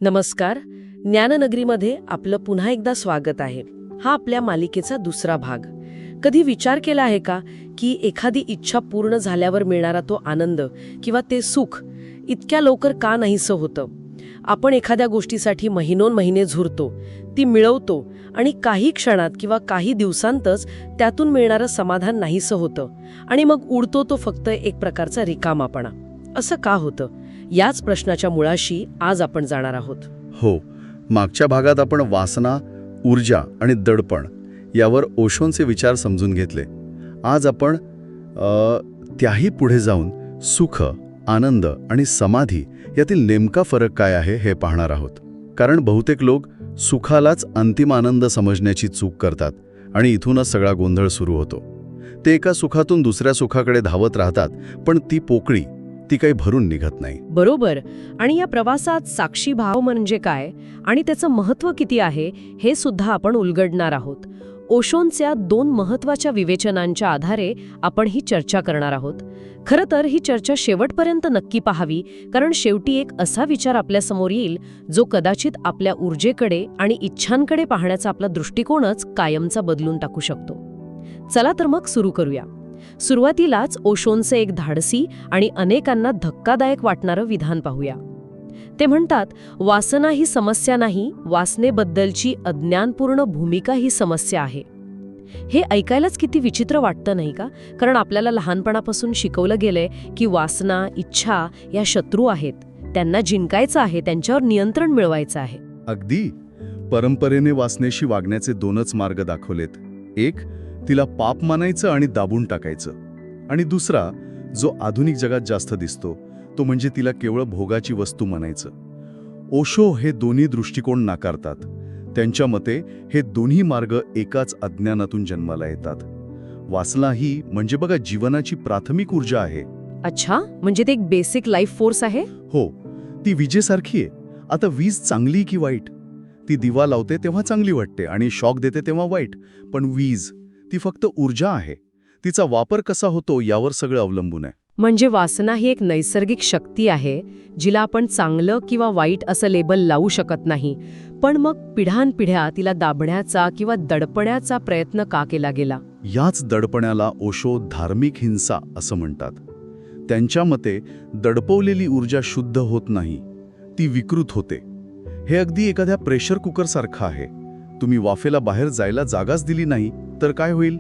नमस्कार. ज्ञाननगरीमध्ये आपलं पुन्हा एकदा स्वागत आहे. हा आपल्या मालिकेचा दुसरा भाग. कधी विचार केला आहे का की एखादी इच्छा पूर्ण झाल्यावर मिळणारा तो आनंद किंवा ते सुख इतक्या लवकर का नाहीसं होतं? आपण एखाद्या गोष्टीसाठी महिनोन महिने झुरतो, ती मिळवतो आणि काही क्षणात किंवा काही दिवसांतच त्यातून मिळणारं समाधान नाहीसं होतं आणि मग उडतो तो फक्त एक प्रकारचा रिकामापणा. असं का होतं? याच प्रश्नाच्या मुळाशी आज आपण जाणार आहोत. हो, मागच्या भागात आपण वासना, ऊर्जा आणि दडपण यावर ओशोंचे विचार समजून घेतले. आज आपण त्याही पुढे जाऊन सुख, आनंद आणि समाधी यातील नेमका फरक काय आहे हे पाहणार आहोत. कारण बहुतेक लोक सुखालाच अंतिम आनंद समजण्याची चूक करतात आणि इथूनच सगळा गोंधळ सुरू होतो. ते एका सुखातून दुसऱ्या सुखाकडे धावत राहतात, पण ती पोकळी ती काही भरून निघत नाही. बरोबर. आणि या प्रवासात साक्षी भाव म्हणजे काय आणि त्याचं महत्त्व किती आहे हे सुद्धा आपण उलगडणार आहोत. ओशोंच्या 2 महत्त्वाच्या विवेचनांच्या आधारे आपण ही चर्चा करणार आहोत. खरं तर ही चर्चा शेवटपर्यंत नक्की पाहावी, कारण शेवटी एक असा विचार आपल्यासमोर येईल जो कदाचित आपल्या ऊर्जेकडे आणि इच्छांकडे पाहण्याचा आपला दृष्टिकोनच कायमचा बदलून टाकू शकतो. चला तर मग सुरू करूया. सुरुवातीलाच ओशोंचे एक धाडसी आणि अनेकांना धक्कादायक वाटणारं विधान पाहूया. ते म्हणतात, वासना ही समस्या नाही, वासनेबद्दलची अज्ञानपूर्ण भूमिका ही समस्या आहे. हे ऐकायलाच किती विचित्र वाटतं नाही का? कारण आपल्याला लहानपणापासून शिकवलं गेलंय की वासना, इच्छा या शत्रू आहेत. त्यांना जिंकायचं आहे, त्यांच्यावर नियंत्रण मिळवायचं आहे. अगदी. परंपरेने वासनेशी वागण्याचे 2च मार्ग दाखवलेत. एक, तिला पाप मानायचं आणि दाबून टाकायचं, आणि दुसरा, जो आधुनिक जगात जास्त दिसतो, तो म्हणजे तिला केवळ भोगाची वस्तू म्हणायचं. ओशो हे दोन्ही दृष्टिकोन नाकारतात. त्यांच्या मते हे दोन्ही मार्ग एकाच अज्ञानातून जन्माला येतात. वासना ही म्हणजे बघा जीवनाची प्राथमिक ऊर्जा आहे. अच्छा, म्हणजे ते एक बेसिक लाईफ फोर्स आहे? हो, ती विजेसारखी आहे. आता वीज चांगली की वाईट? ती दिवा लावते तेव्हा चांगली वाटते आणि शॉक देते तेव्हा वाईट. पण वीज ती फक्त ऊर्जा आहे. तिचा वापर कसा होतो यावर सगळं अवलंबून आहे. म्हणजे वासना ही एक नैसर्गिक शक्ती आहे जिला आपण चांगलं किंवा वाईट असं लेबल लावू शकत नाही. पण मग पिढ्यानपिढ्या तिला दाबण्याचा किंवा दडपण्याचा प्रयत्न का केला गेला? याच दडपण्याला ओशो धार्मिक हिंसा असं म्हणतात. त्यांच्या मते दडपवलेली ऊर्जा शुद्ध होत नाही, ती विकृत होते. हे अगदी एखाद्या प्रेशर कुकरसारखं आहे. तुम्ही वाफेला बाहेर जायला जागाच दिली नाही तर काय होईल?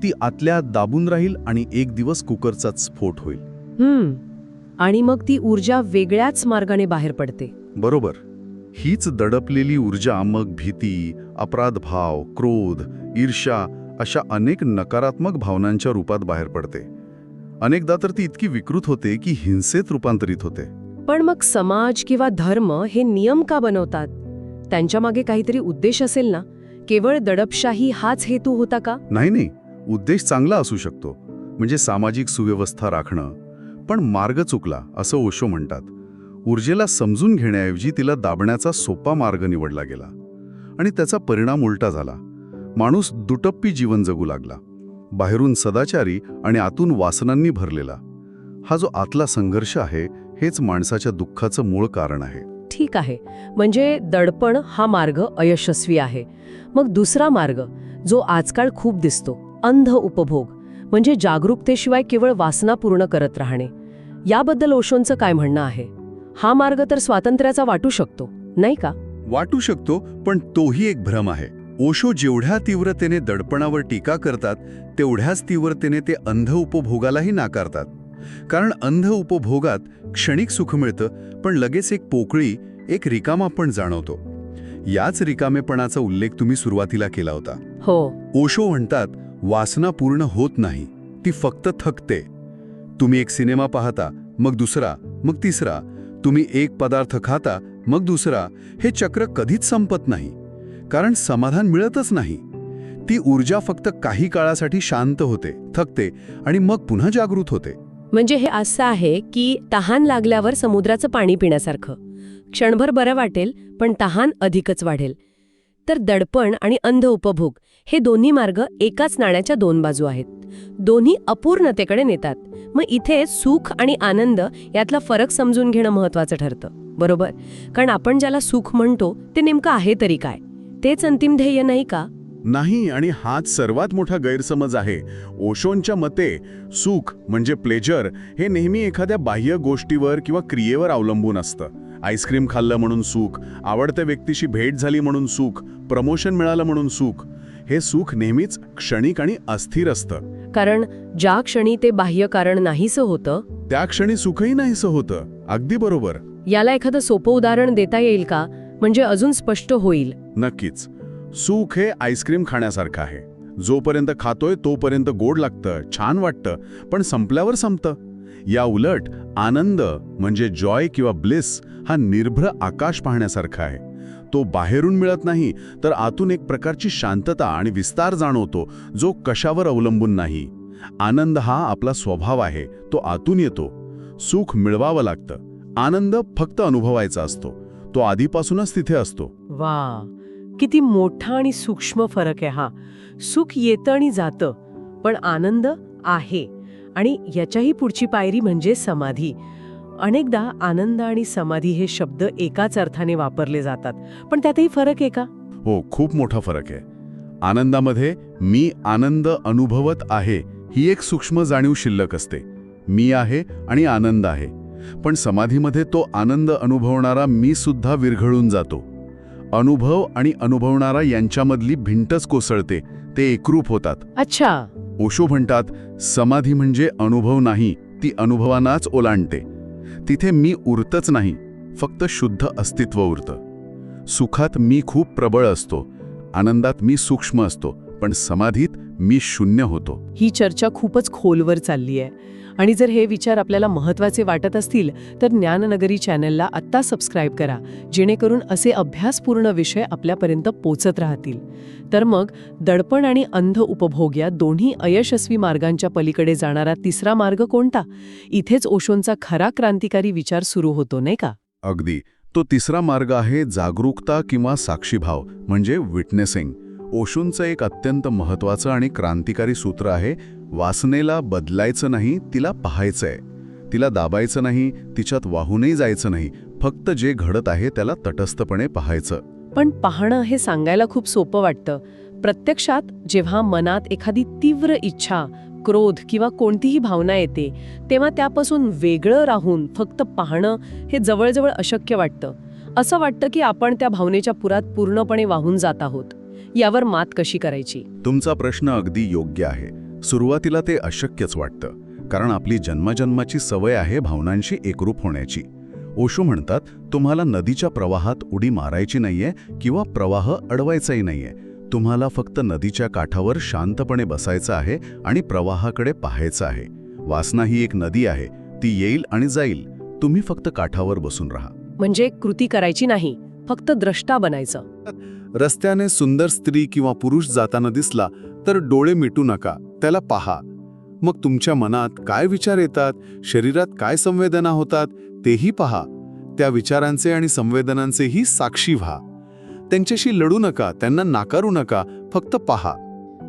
ती आतल्या दाबून राहील आणि एक दिवस कुकरचाच स्फोट होईल. आणि मग ती ऊर्जा वेगळ्याच मार्गाने बाहेर पडते. बरोबर. हीच दडपलेली ऊर्जा मग भीती, अपराधभाव, क्रोध, ईर्ष्या अशा अनेक नकारात्मक भावनांच्या रूपात बाहेर पडते. अनेकदा तर ती इतकी विकृत होते की हिंसेत रूपांतरित होते. पण मग समाज किंवा धर्म हे नियम का बनवतात? त्यांच्या मागे काहीतरी उद्देश असेल ना? केवळ दडपशाही हाच हेतू होता का? नाही, उद्देश चांगला असू शकतो, म्हणजे सामाजिक सुव्यवस्था राखणं. पण मार्ग चुकला असं ओशो म्हणतात. ऊर्जेला समजून घेण्याऐवजी तिला दाबण्याचा सोपा मार्ग निवडला गेला आणि त्याचा परिणाम उलटा झाला. माणूस दुटप्पी जीवन जगू लागला, बाहेरून सदाचारी आणि आतून वासनांनी भरलेला. हा जो आतला संघर्ष आहे हेच माणसाच्या दुःखाचं मूळ कारण आहे. ठीक आहे, म्हणजे दडपण हा मार्ग अयशस्वी आहे. मग दुसरा मार्ग जो आजकाल खूप दिसतो, अंध उपभोग, म्हणजे जागरूकतेशिवाय केवळ वासना पूर्ण करत राहणे. याबद्दल ओशोंचं काय म्हणणं आहे? हा मार्ग तर स्वातंत्र्याचा वाटू शकतो, नाही का? वाटू शकतो, पण तोही एक भ्रम आहे. ओशो जेवढ्या तीव्रतेने दडपणावर टीका करतात तेवढ्याच तीव्रतेने ते अंध उपभोगालाही नाकारतात. कारण अंध उपभोगात क्षणिक सुख मिळतं, पण लगेच एक पोकळी, एक रिकामापण जाणवतो. याच रिकामेपणाचा उल्लेख तुम्ही सुरुवातीला केला होता. हो. ओशो म्हणतात, वासना पूर्ण होत नाही, ती फक्त थकते. तुम्ही एक सिनेमा पाहता, मग दुसरा, मग तिसरा. तुम्ही एक पदार्थ खाता, मग दुसरा. हे चक्र कधीच संपत नाही, कारण समाधान मिळतच नाही. ती ऊर्जा फक्त काही काळासाठी शांत होते, थकते आणि मग पुन्हा जागृत होते. म्हणजे हे असं आहे की तहान लागल्यावर समुद्राचं पाणी पिण्यासारखं. क्षणभर बरं वाटेल, पण तहान अधिकच वाढेल. तर दडपण आणि अंध उपभोग हे दोन्ही मार्ग एकाच नाण्याच्या 2 बाजू आहेत. दोन्ही अपूर्णतेकडे नेतात. मग इथे सुख आणि आनंद यातला फरक समजून घेणं महत्त्वाचं ठरतं. बरोबर. कारण आपण ज्याला सुख म्हणतो ते नेमकं आहे तरी काय? तेच अंतिम ध्येय नाही का? नाही, आणि हाच सर्वात मोठा गैरसमज आहे. ओशोंच्या मते सुख म्हणजे प्लेजर हे नेहमी एखाद्या बाह्य गोष्टीवर किंवा क्रियेवर अवलंबून असतं. आईस्क्रीम खाल्लं म्हणून सुख, आवडत्या व्यक्तीशी भेट झाली म्हणून सुख, प्रमोशन मिळालं म्हणून सुख. हे सुख नेहमीच क्षणिक आणि अस्थिर असतं. कारण ज्या क्षणी ते बाह्य कारण नाहीसं होतं, त्या क्षणी सुखही नाहीसं होतं. अगदी बरोबर. याला एखादं सोपं उदाहरण देता येईल का? म्हणजे अजून स्पष्ट होईल. नक्कीच. सुख हे आईस्क्रीम खाण्यासारखं आहे. जोपर्यंत खातोय तोपर्यंत गोड लागतं, छान वाटतं, पण संपल्यावर संपतं. या उलट आनंद म्हणजे जॉय किंवा ब्लिस हा निर्भ्र आकाश पाहण्यासारखा आहे. तो बाहेरून मिळत नाही, तर आतून एक प्रकारची शांतता आणि विस्तार जाणवतो, जो कशावर अवलंबून नाही. आनंद हा आपला स्वभाव आहे, तो आतून येतो. सुख मिळवावं लागतं, आनंद फक्त अनुभवायचा असतो. तो आधीपासूनच तिथे असतो. वा, किती मोठा आणि सूक्ष्म फरक आहे हा. सुख येतं आणि जातं, पण आनंद आहे. आणि याच्याही पुढची पायरी म्हणजे समाधी. अनेकदा आनंद आणि समाधी हे शब्द एकाच अर्थाने वापरले जातात, पण त्यातही फरक आहे का? हो, खूप मोठा फरक आहे. आनंदामध्ये मी आनंद अनुभवत आहे ही एक सूक्ष्म जाणीव शिल्लक असते. मी आहे आणि आनंद आहे. पण समाधीमध्ये तो आनंद अनुभवणारा मी सुद्धा विरघळून जातो. अनुभव आणि अनुभवणारा यांच्यामधली भिंतच कोसळते, ते एकरूप होतात. अच्छा. ओशो म्हणतात, समाधी म्हणजे अनुभव नाही, ती अनुभवानाच ओलांडते. तिथे मी उरतच नाही, फक्त शुद्ध अस्तित्व उरतं. सुखात मी खूप प्रबळ असतो, आनंदात मी सूक्ष्म असतो, पण समाधीत मी शून्य होतो. ही चर्चा खूपच खोलवर चालली आहे. आणि जर हे विचार आपल्याला महत्त्वाचे वाटत असतील तर ज्ञाननगरी चॅनलला आत्ता सबस्क्राईब करा, जेणेकरून असे अभ्यासपूर्ण विषय आपल्यापर्यंत पोचत राहतील. तर मग दडपण आणि अंध उपभोग या दोन्ही अयशस्वी मार्गांच्या पलीकडे जाणारा तिसरा मार्ग कोणता? इथेच ओशोंचा खरा क्रांतिकारी विचार सुरू होतो, नाही का? अगदी. तो तिसरा मार्ग आहे जागरूकता किंवा साक्षीभाव, म्हणजे विटनेसिंग. ओशोंचं एक अत्यंत महत्त्वाचं आणि क्रांतिकारी सूत्र आहे, वासनेला बदलायचं नाही, तिला पाहायचंय. तिला दाबायचं नाही, तिच्यात वाहूनही जायचं नाही, फक्त जे घडत आहे त्याला तटस्थपणे पाहायचं. पण पाहणं हे सांगायला खूप सोपं वाटतं. प्रत्यक्षात जेव्हा मनात एखादी तीव्र इच्छा, क्रोध किंवा कोणतीही भावना येते, तेव्हा त्यापासून वेगळं राहून फक्त पाहणं हे जवळजवळ अशक्य वाटतं. असं वाटतं की आपण त्या भावनेच्या पुरात पूर्णपणे वाहून जात आहोत. यावर मात कशी करायची? तुमचा प्रश्न अगदी योग्य आहे. सुरुवातीला ते अशक्यच वाटतं, कारण आपली जन्मजन्माची सवय आहे भावनांशी एकरूप होण्याची. ओशो म्हणतात, तुम्हाला नदीच्या प्रवाहात उडी मारायची नाहीये किंवा प्रवाह अडवायचाही नाहीये. तुम्हाला फक्त नदीच्या काठावर शांतपणे बसायचं आहे आणि प्रवाहाकडे पाहायचं आहे. वासना ही एक नदी आहे, ती येईल आणि जाईल. तुम्ही फक्त काठावर बसून राहा. म्हणजे कृती करायची नाही, फक्त द्रष्टा बनायचं. रस्त्याने सुंदर स्त्री किंवा पुरुष जाताना दिसला तर डोळे मिटू नका, त्याला पहा. मग तुमच्या मनात काय विचार येतात, शरीरात काय संवेदना होतात तेही पहा. त्या विचारांचे आणि संवेदनांचेही साक्षी व्हा. त्यांच्याशी लढू नका, त्यांना नाकारू नका, फक्त पहा.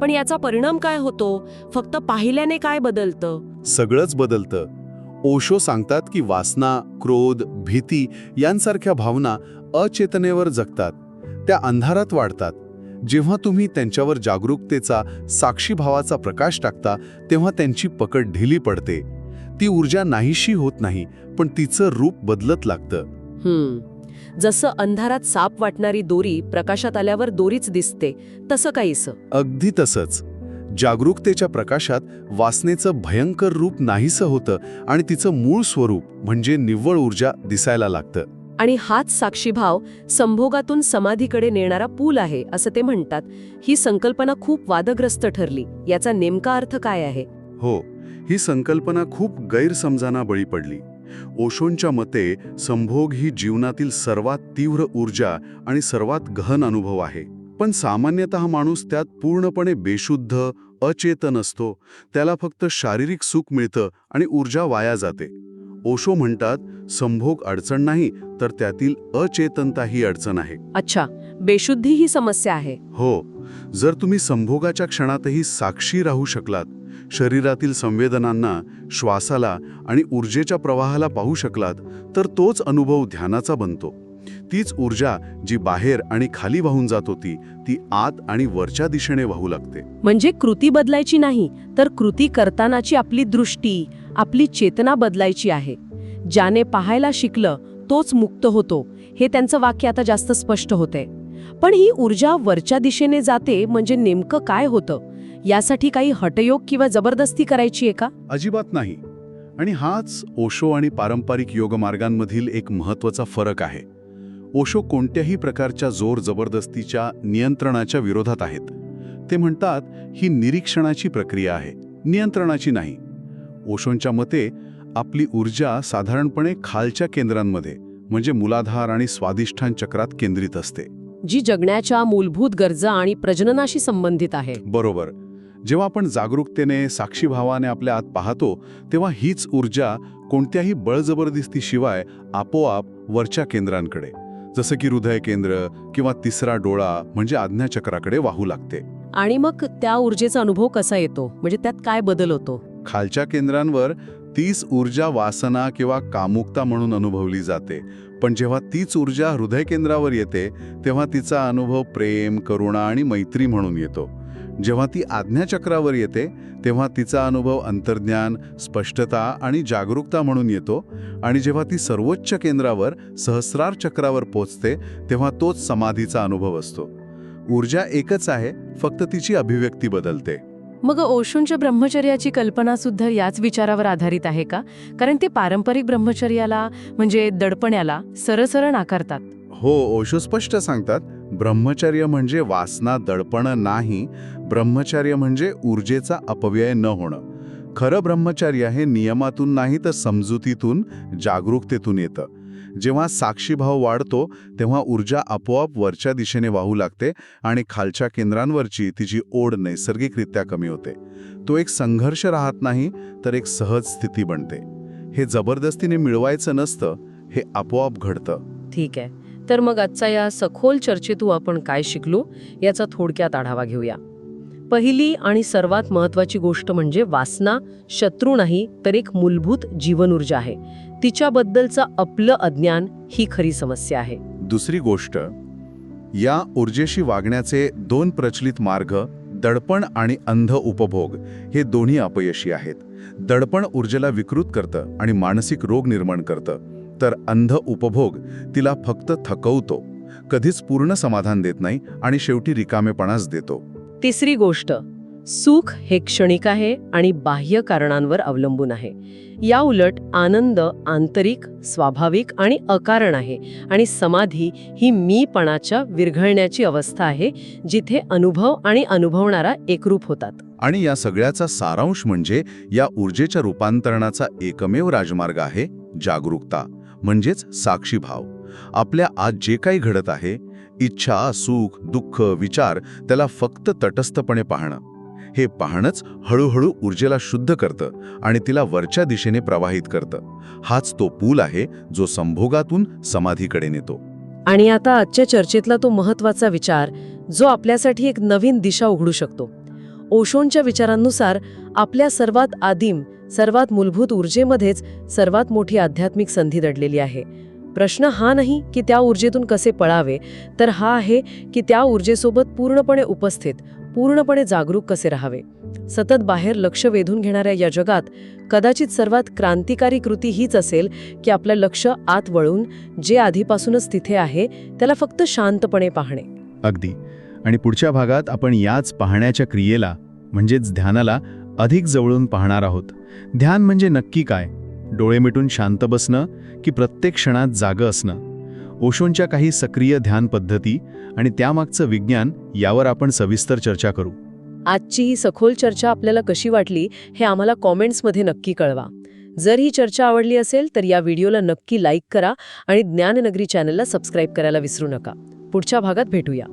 पण याचा परिणाम काय होतो? फक्त पाहिल्याने काय बदलतं? सगळंच बदलतं. ओशो सांगतात की वासना, क्रोध, भीती यांसारख्या भावना अचेतनेवर जगतात. त्या अंधारात वाढतात. जेव्हा तुम्ही त्यांच्यावर जागरूकतेचा, साक्षीभावाचा प्रकाश टाकता, तेव्हा त्यांची पकड ढिली पडते. ती ऊर्जा नाहीशी होत नाही, पण तिचं रूप बदलत लागतं. जसं अंधारात साप वाटणारी दोरी प्रकाशात आल्यावर दोरीच दिसते, तसं काहीसं. अगदी तसंच. जागरूकतेच्या प्रकाशात वासनेचं भयंकर रूप नाहीसं होतं आणि तिचं मूळ स्वरूप म्हणजे निव्वळ ऊर्जा दिसायला लागतं. आणि हाच साक्षीभाव संभोगातून समाधीकडे नेणारा पूल आहे, असं ते म्हणतात. ही संकल्पना खूप वादग्रस्त ठरली. याचा नेमका अर्थ काय आहे? हो, ही संकल्पना खूप गैरसमजांना बळी पडली. ओशोंच्या मते संभोग ही जीवनातील सर्वात तीव्र ऊर्जा आणि सर्वात गहन अनुभव आहे. पण सामान्यतः माणूस त्यात पूर्णपणे बेशुद्ध, अचेतन असतो. त्याला फक्त शारीरिक सुख मिळतं आणि ऊर्जा वाया जाते. ओशो म्हणतात, संभोग अडचण नाही, तर त्यातील अचेतनता ही अडचण आहे. अच्छा, बेशुद्धी ही समस्या आहे. हो, जर तुम्ही संभोगाच्या क्षणातही साक्षी राहू शकलात, शरीरातील संवेदनांना, श्वासाला आणि ऊर्जेच्या प्रवाहाला पाहू शकलात तर तोच अनुभव ध्यानाचा बनतो. तीच ऊर्जा जी बाहेर आणि खाली वाहून जात होती ती आत आणि वरच्या दिशेने वाहू लागते. म्हणजे कृती बदलायची नाही, तर कृती करतानाची आपली दृष्टी, आपली चेतना बदलायची आहे. ज्याने पाहायला शिकलं तोच मुक्त होतो, हे त्यांचं वाक्य आता जास्त स्पष्ट होतंय. पण ही ऊर्जा वरच्या दिशेने जाते म्हणजे नेमकं काय होतं? यासाठी काही हठयोग किंवा जबरदस्ती करायची आहे का? अजिबात नाही. आणि हाच ओशो आणि पारंपरिक योगमार्गांमधील एक महत्त्वाचा फरक आहे. ओशो कोणत्याही प्रकारच्या जोर जबरदस्तीच्या नियंत्रणाच्या विरोधात आहेत. ते म्हणतात ही निरीक्षणाची प्रक्रिया आहे, नियंत्रणाची नाही. ओशोंच्या मते आपली ऊर्जा साधारणपणे खालच्या केंद्रांमध्ये म्हणजे मूलाधार आणि स्वादिष्ठान चक्रात केंद्रित असते, जी जगण्याच्या मूलभूत गरजा आणि प्रजननाशी संबंधित आहे. बरोबर. जेव्हा आपण जागरूकतेने, साक्षीभावाने आपल्या आत पाहतो तेव्हा हीच ऊर्जा कोणत्याही बळजबरदस्तीशिवाय आपोआप वरच्या केंद्रांकडे, जसं की हृदय केंद्र किंवा तिसरा डोळा म्हणजे आज्ञाचक्राकडे वाहू लागते. आणि मग त्या ऊर्जेचा अनुभव कसा येतो? म्हणजे त्यात काय बदल होतो? खालच्या केंद्रांवर तीच ऊर्जा वासना किंवा कामुकता म्हणून अनुभवली जाते. पण जेव्हा तीच ऊर्जा हृदय केंद्रावर येते तेव्हा तिचा अनुभव प्रेम, करुणा आणि मैत्री म्हणून येतो. जेव्हा ती आज्ञाचक्रावर येते तेव्हा तिचा अनुभव अंतर्ज्ञान, स्पष्टता आणि जागरूकता म्हणून येतो. आणि जेव्हा ती सर्वोच्च केंद्रावर सहस्रार चक्रावर पोचते तेव्हा तोच समाधीचा अनुभव असतो. ऊर्जा एकच आहे, फक्त तिची अभिव्यक्ती बदलते. मग ओशोंच्या ब्रह्मचर्याची कल्पना सुद्धा याच विचारावर आधारित आहे का? कारण ते पारंपरिक ब्रह्मचर्याला म्हणजे दडपण्याला सरळ नाकारतात. हो, ओशो स्पष्ट सांगतात, ब्रह्मचर्य म्हणजे वासना दडपण नाही, ब्रह्मचर्य म्हणजे ऊर्जेचा अपव्यय न होणं. खरं ब्रह्मचर्य हे नियमातून नाही तर समजुतीतून, जागरूकतेतून येतं. जेव्हा साक्षीभाव वाढतो तेव्हा ऊर्जा आपोआप वरच्या दिशेने वाहू लागते आणि खालच्या केंद्रांवरची तिची ओढ नैसर्गिकरित्या कमी होते. तो एक संघर्ष राहत नाही तर एक सहज स्थिती बनते. हे जबरदस्तीने मिळवायचं नसतं, हे आपोआप घडतं. ठीक आहे. तर मग आजचा या सखोल चर्चेतून आपण काय शिकलो याचा थोडक्यात आढावा घेऊया. पहिली आणि सर्वात महत्त्वाची गोष्ट म्हणजे वासना शत्रू नाही तर एक मूलभूत जीवन ऊर्जा आहे. तिच्याबद्दलचं आपलं अज्ञान ही खरी समस्या आहे. दुसरी गोष्ट, या ऊर्जेशी वागण्याचे दोन प्रचलित मार्ग, दडपण आणि अंध उपभोग, हे दोन्ही अपयशी आहेत. दडपण ऊर्जेला विकृत करतं आणि मानसिक रोग निर्माण करतं, तर अंध उपभोग तिला फक्त थकवतो, कधीच पूर्ण समाधान देत नाही आणि शेवटी रिकामेपणाच देतो. तिसरी गोष्ट, सुख हे क्षणिक आहे आणि बाह्य कारणांवर अवलंबून आहे. या उलट आनंद आंतरिक, स्वाभाविक आणि अकारण आहे. आणि समाधी ही मीपणाच्या विरघळण्याची अवस्था आहे, जिथे अनुभव आणि अनुभवणारा एकरूप होतात. आणि या सगळ्याचा सारांश म्हणजे या ऊर्जेच्या रूपांतरणाचा एकमेव राजमार्ग आहे जागरूकता, म्हणजेच साक्षीभाव. आपल्या आत जे काही घडत आहे, इच्छा, सुख, दुःख, विचार, त्याला फक्त तटस्थपणे पाहणं. हे पाहणंच हळूहळू ऊर्जेला शुद्ध करतं आणि तिला वरच्या दिशेने प्रवाहित करतं. हाच तो पूल आहे जो संभोगातून समाधीकडे नेतो. आणि आता आजच्या चर्चेतला तो महत्त्वाचा विचार, जो आपल्यासाठी एक नवीन दिशा उघडू शकतो. ओशोंच्या विचारांनुसार आपल्या सर्वात आदिम, सर्वात मूलभूत ऊर्जेमध्येच सर्वात मोठी आध्यात्मिक संधी दडलेली आहे. प्रश्न हा नाही की त्या ऊर्जेतून कसे पळावे, तर हा आहे की त्या ऊर्जेसोबत पूर्णपणे उपस्थित, पूर्णपणे जागरूक कसे राहावे. सतत बाहेर लक्ष वेधून घेणाऱ्या या जगात कदाचित सर्वात क्रांतिकारी कृती हीच असेल की आपलं लक्ष आत वळून जे आधीपासूनच तिथे आहे त्याला फक्त शांतपणे पाहणे. अगदी. आणि पुढच्या भागात आपण याच पाहण्याच्या क्रियेला म्हणजेच ध्यानाला अधिक जवळून पाहणार आहोत. ध्यान म्हणजे नक्की काय? डोळे मिटून शांत बसणं की प्रत्येक क्षणात जागं असणं? ओशोंच्या काही सक्रिय ध्यान पद्धती आणि त्यामागचं विज्ञान यावर आपण सविस्तर चर्चा करू. आजची ही सखोल चर्चा आपल्याला कशी वाटली हे आम्हाला कॉमेंट्समध्ये नक्की कळवा. जर ही चर्चा आवडली असेल तर या व्हिडिओला नक्की लाईक करा आणि ज्ञाननगरी चॅनलला सबस्क्राईब करायला विसरू नका. पुढच्या भागात भेटूया.